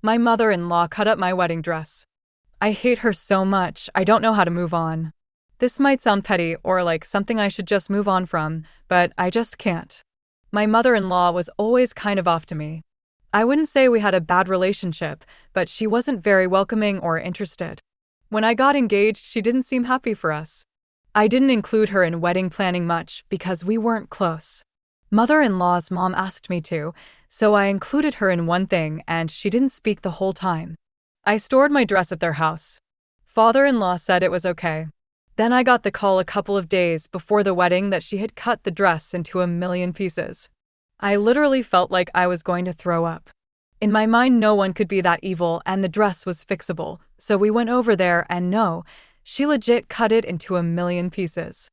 My mother-in-law cut up my wedding dress. I hate her so much, I don't know how to move on. This might sound petty or like something I should just move on from, but I just can't. My mother-in-law was always kind of off to me. I wouldn't say we had a bad relationship, but she wasn't very welcoming or interested. When I got engaged, she didn't seem happy for us. I didn't include her in wedding planning much because we weren't close. Mother-in-law's mom asked me to, so I included her in one thing and she didn't speak the whole time. I stored my dress at their house. Father-in-law said it was okay. Then I got the call a couple of days before the wedding that she had cut the dress into a million pieces. I literally felt like I was going to throw up. In my mind, no one could be that evil and the dress was fixable, so we went over there and no, she legit cut it into a million pieces.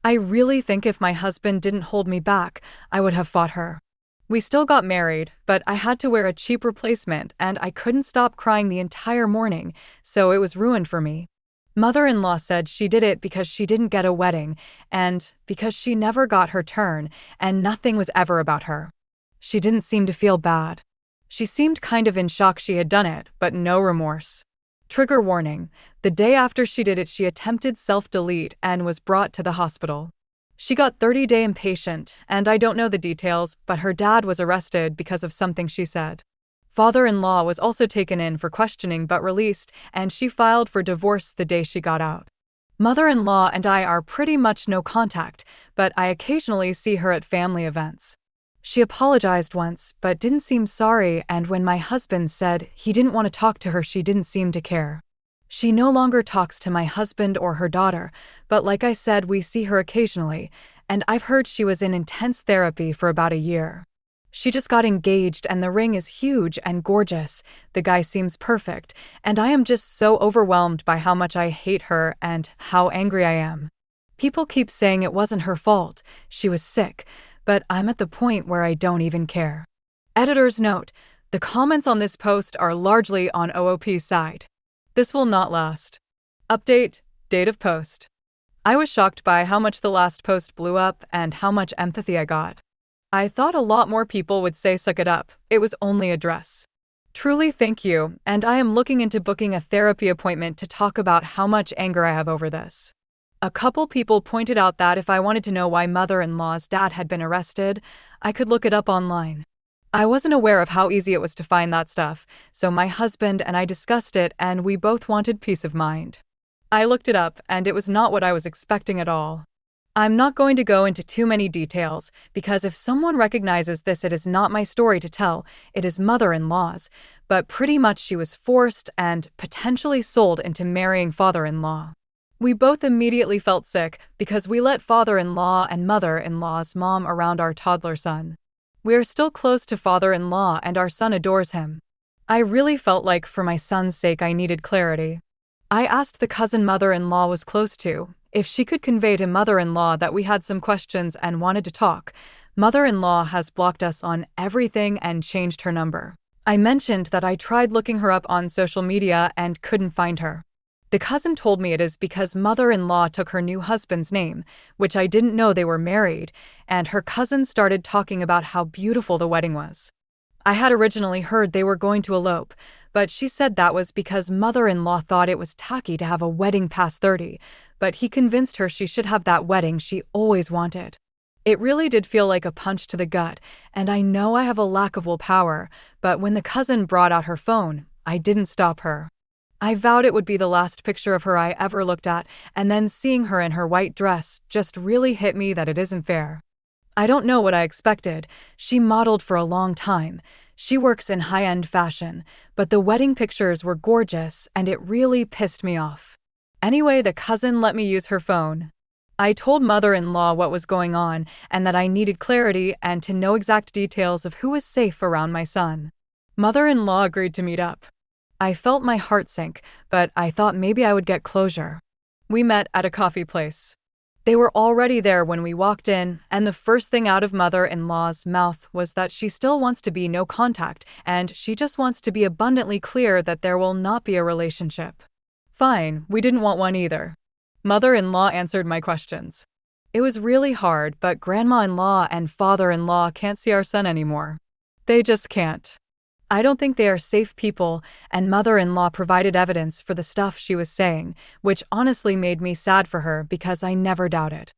I really think if my husband didn't hold me back, I would have fought her. We still got married, but I had to wear a cheap replacement and I couldn't stop crying the entire morning, so it was ruined for me. Mother-in-law said she did it because she didn't get a wedding and because she never got her turn and nothing was ever about her. She didn't seem to feel bad. She seemed kind of in shock she had done it, but no remorse. Trigger warning, the day after she did it she attempted self-delete and was brought to the hospital. She got 30-day inpatient, and I don't know the details, but her dad was arrested because of something she said. Father-in-law was also taken in for questioning but released, and she filed for divorce the day she got out. Mother-in-law and I are pretty much no contact, but I occasionally see her at family events. She apologized once, but didn't seem sorry, and when my husband said he didn't want to talk to her, she didn't seem to care. She no longer talks to my husband or her daughter, but like I said, we see her occasionally, and I've heard she was in intense therapy for about a year. She just got engaged and the ring is huge and gorgeous. The guy seems perfect, and I am just so overwhelmed by how much I hate her and how angry I am. People keep saying it wasn't her fault, she was sick, but I'm at the point where I don't even care. Editor's note: the comments on this post are largely on OOP's side. This will not last. Update, date of post. I was shocked by how much the last post blew up and how much empathy I got. I thought a lot more people would say suck it up, it was only a dress. Truly thank you, and I am looking into booking a therapy appointment to talk about how much anger I have over this. A couple people pointed out that if I wanted to know why mother-in-law's dad had been arrested, I could look it up online. I wasn't aware of how easy it was to find that stuff, so my husband and I discussed it and we both wanted peace of mind. I looked it up and it was not what I was expecting at all. I'm not going to go into too many details because if someone recognizes this, it is not my story to tell, it is mother-in-law's, but pretty much she was forced and potentially sold into marrying father-in-law. We both immediately felt sick because we let father-in-law and mother-in-law's mom around our toddler son. We are still close to father-in-law and our son adores him. I really felt like for my son's sake I needed clarity. I asked the cousin mother-in-law was close to if she could convey to mother-in-law that we had some questions and wanted to talk. Mother-in-law has blocked us on everything and changed her number. I mentioned that I tried looking her up on social media and couldn't find her. The cousin told me it is because mother-in-law took her new husband's name, which I didn't know they were married, and her cousin started talking about how beautiful the wedding was. I had originally heard they were going to elope, but she said that was because mother-in-law thought it was tacky to have a wedding past 30, but he convinced her she should have that wedding she always wanted. It really did feel like a punch to the gut, and I know I have a lack of willpower, but when the cousin brought out her phone, I didn't stop her. I vowed it would be the last picture of her I ever looked at, and then seeing her in her white dress just really hit me that it isn't fair. I don't know what I expected. She modeled for a long time. She works in high-end fashion, but the wedding pictures were gorgeous, and it really pissed me off. Anyway, the cousin let me use her phone. I told mother-in-law what was going on and that I needed clarity and to know exact details of who was safe around my son. Mother-in-law agreed to meet up. I felt my heart sink, but I thought maybe I would get closure. We met at a coffee place. They were already there when we walked in, and the first thing out of mother-in-law's mouth was that she still wants to be no contact, and she just wants to be abundantly clear that there will not be a relationship. Fine, we didn't want one either. Mother-in-law answered my questions. It was really hard, but grandma-in-law and father-in-law can't see our son anymore. They just can't. I don't think they are safe people, and mother-in-law provided evidence for the stuff she was saying, which honestly made me sad for her because I never doubted.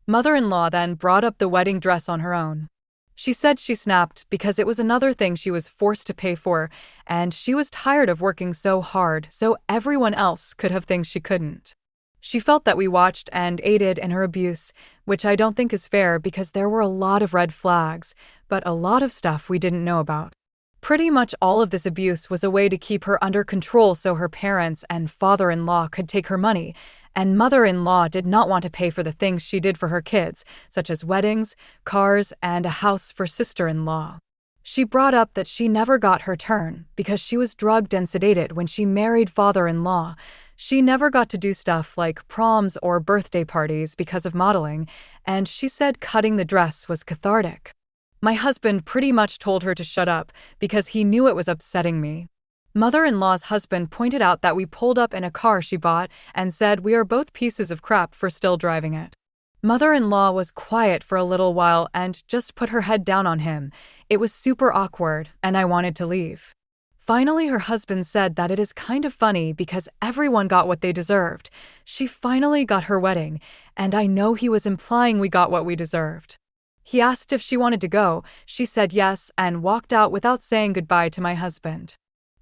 Mother-in-law then brought up the wedding dress on her own. She said she snapped because it was another thing she was forced to pay for, and she was tired of working so hard so everyone else could have things she couldn't. She felt that we watched and aided in her abuse, which I don't think is fair because there were a lot of red flags, but a lot of stuff we didn't know about. Pretty much all of this abuse was a way to keep her under control so her parents and father-in-law could take her money, and mother-in-law did not want to pay for the things she did for her kids, such as weddings, cars, and a house for sister-in-law. She brought up that she never got her turn because she was drugged and sedated when she married father-in-law. She never got to do stuff like proms or birthday parties because of modeling, and she said cutting the dress was cathartic. My husband pretty much told her to shut up because he knew it was upsetting me. Mother-in-law's husband pointed out that we pulled up in a car she bought and said we are both pieces of crap for still driving it. Mother-in-law was quiet for a little while and just put her head down on him. It was super awkward, and I wanted to leave. Finally, her husband said that it is kind of funny because everyone got what they deserved. She finally got her wedding, and I know he was implying we got what we deserved. He asked if she wanted to go. She said yes and walked out without saying goodbye to my husband.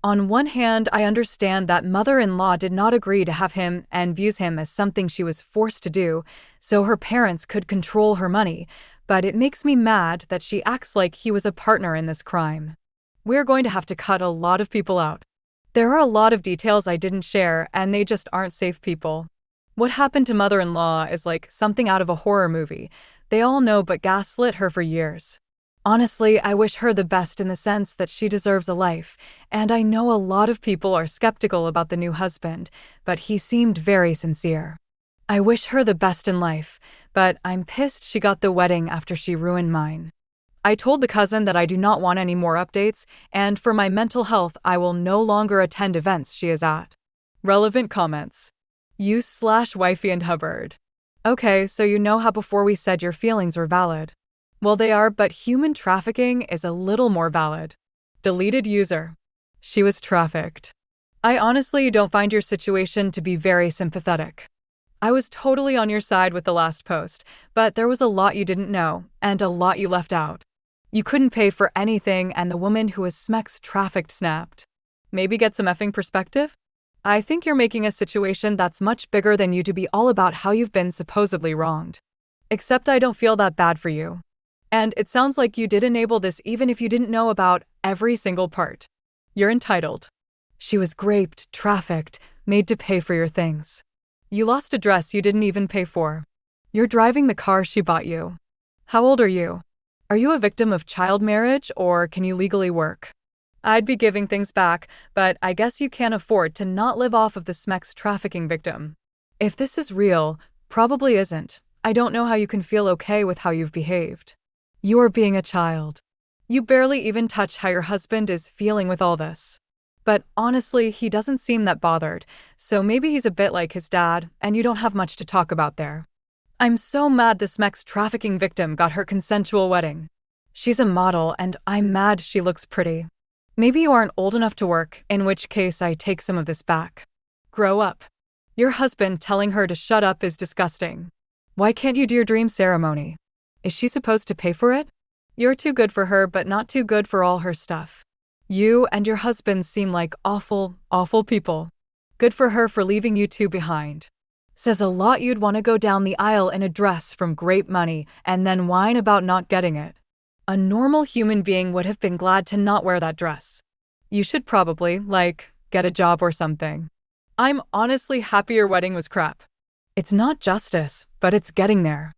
On one hand, I understand that mother-in-law did not agree to have him and views him as something she was forced to do so her parents could control her money, but it makes me mad that she acts like he was a partner in this crime. We're going to have to cut a lot of people out. There are a lot of details I didn't share, and they just aren't safe people. What happened to mother-in-law is like something out of a horror movie. They all know but gaslit her for years. Honestly, I wish her the best in the sense that she deserves a life, and I know a lot of people are skeptical about the new husband, but he seemed very sincere. I wish her the best in life, but I'm pissed she got the wedding after she ruined mine. I told the cousin that I do not want any more updates, and for my mental health, I will no longer attend events she is at. Relevant comments. Use/wifey and Hubbard. Okay, so you know how before we said your feelings were valid. Well, they are, but human trafficking is a little more valid. Deleted user. She was trafficked. I honestly don't find your situation to be very sympathetic. I was totally on your side with the last post, but there was a lot you didn't know, and a lot you left out. You couldn't pay for anything, and the woman who was Smex trafficked snapped. Maybe get some effing perspective? I think you're making a situation that's much bigger than you to be all about how you've been supposedly wronged. Except I don't feel that bad for you. And it sounds like you did enable this even if you didn't know about every single part. You're entitled. She was raped, trafficked, made to pay for your things. You lost a dress you didn't even pay for. You're driving the car she bought you. How old are you? Are you a victim of child marriage or can you legally work? I'd be giving things back, but I guess you can't afford to not live off of the Smex trafficking victim. If this is real, probably isn't. I don't know how you can feel okay with how you've behaved. You are being a child. You barely even touch how your husband is feeling with all this. But honestly, he doesn't seem that bothered, so maybe he's a bit like his dad, and you don't have much to talk about there. I'm so mad the Smex trafficking victim got her consensual wedding. She's a model, and I'm mad she looks pretty. Maybe you aren't old enough to work, in which case I take some of this back. Grow up. Your husband telling her to shut up is disgusting. Why can't you do your dream ceremony? Is she supposed to pay for it? You're too good for her, but not too good for all her stuff. You and your husband seem like awful, awful people. Good for her for leaving you two behind. Says a lot you'd want to go down the aisle in a dress from great money and then whine about not getting it. A normal human being would have been glad to not wear that dress. You should probably, get a job or something. I'm honestly happy your wedding was crap. It's not justice, but it's getting there.